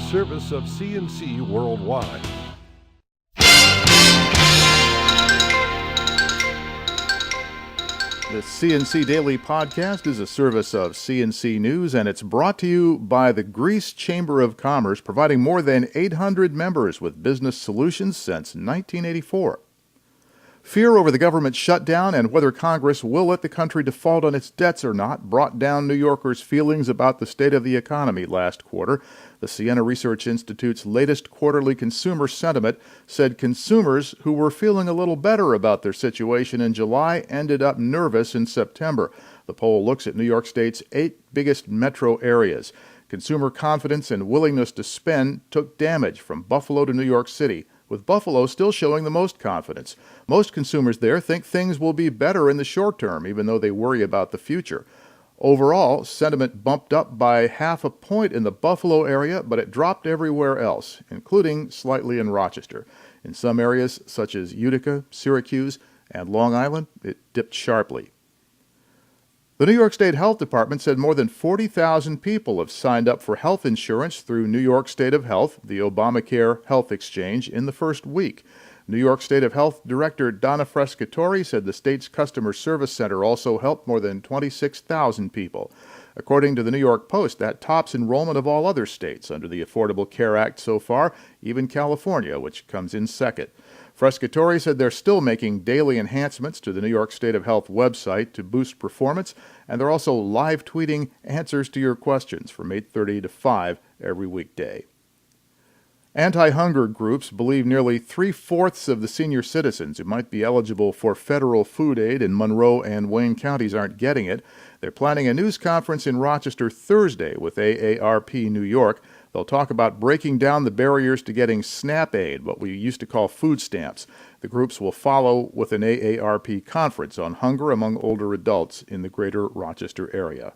service of CNC Worldwide. The CNC Daily Podcast is a service of CNC News, and it's brought to you by the Greece Chamber of Commerce, providing more than 800 members with business solutions since 1984. Fear over the government shutdown and whether Congress will let the country default on its debts or not brought down New Yorkers' feelings about the state of the economy last quarter. The Siena Research Institute's latest quarterly consumer sentiment said consumers who were feeling a little better about their situation in July ended up nervous in September. The poll looks at New York State's 8 biggest metro areas. Consumer confidence and willingness to spend took damage from Buffalo to New York City, with Buffalo still showing the most confidence. Most consumers there think things will be better in the short term, even though they worry about the future. Overall, sentiment bumped up by 0.5 point in the Buffalo area, but it dropped everywhere else, including slightly in Rochester. In some areas, such as Utica, Syracuse, and Long Island, it dipped sharply. The New York State Health Department said more than 40,000 people have signed up for health insurance through New York State of Health, the Obamacare Health Exchange, in the first week. New York State of Health Director Donna Frescatori said the state's customer service center also helped more than 26,000 people. According to the New York Post, that tops enrollment of all other states under the Affordable Care Act so far, even California, which comes in second. Frescatori said they're still making daily enhancements to the New York State of Health website to boost performance, and they're also live tweeting answers to your questions from 8:30 to 5 every weekday. Anti-hunger groups believe nearly 3/4 of the senior citizens who might be eligible for federal food aid in Monroe and Wayne counties aren't getting it. They're planning a news conference in Rochester Thursday with AARP New York. They'll talk about breaking down the barriers to getting SNAP aid, what we used to call food stamps. The groups will follow with an AARP conference on hunger among older adults in the greater Rochester area.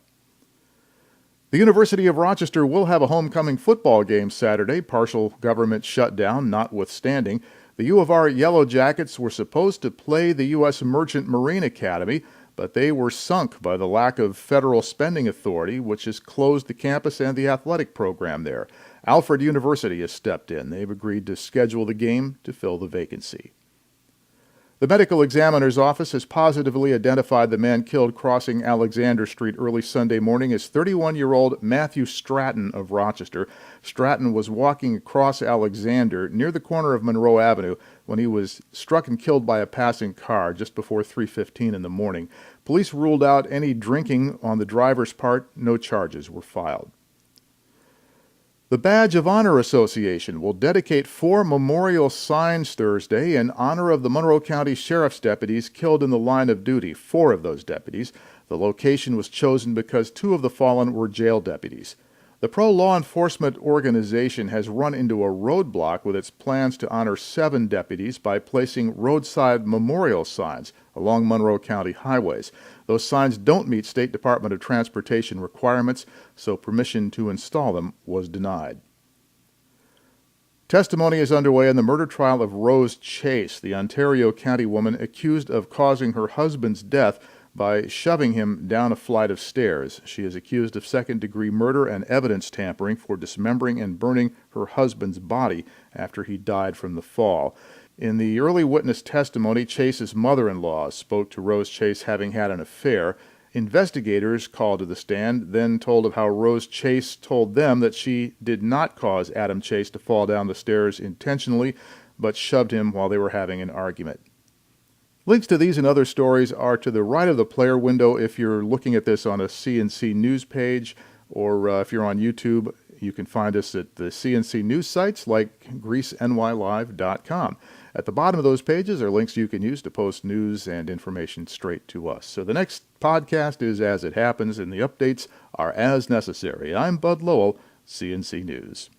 The University of Rochester will have a homecoming football game Saturday, partial government shutdown notwithstanding. The U of R Yellow Jackets were supposed to play the U.S. Merchant Marine Academy, but they were sunk by the lack of federal spending authority, which has closed the campus and the athletic program there. Alfred University has stepped in. They've agreed to schedule the game to fill the vacancy. The medical examiner's office has positively identified the man killed crossing Alexander Street early Sunday morning as 31-year-old Matthew Stratton of Rochester. Stratton was walking across Alexander near the corner of Monroe Avenue when he was struck and killed by a passing car just before 3:15 in the morning. Police ruled out any drinking on the driver's part. No charges were filed. The Badge of Honor Association will dedicate 4 memorial signs Thursday in honor of the Monroe County Sheriff's deputies killed in the line of duty, 4 of those deputies. The location was chosen because 2 of the fallen were jail deputies. The pro-law enforcement organization has run into a roadblock with its plans to honor 7 deputies by placing roadside memorial signs along Monroe County highways. Those signs don't meet State Department of Transportation requirements, so permission to install them was denied. Testimony is underway in the murder trial of Rose Chase, the Ontario County woman accused of causing her husband's death by shoving him down a flight of stairs. She is accused of second-degree murder and evidence tampering for dismembering and burning her husband's body after he died from the fall. In the early witness testimony, Chase's mother-in-law spoke to Rose Chase having had an affair. Investigators called to the stand then told of how Rose Chase told them that she did not cause Adam Chase to fall down the stairs intentionally, but shoved him while they were having an argument. Links to these and other stories are to the right of the player window if you're looking at this on a CNC News page, or if you're on YouTube, you can find us at the CNC News sites like GreeceNYLive.com. At the bottom of those pages are links you can use to post news and information straight to us. So the next podcast is As It Happens, and the updates are as necessary. I'm Bud Lowell, CNC News.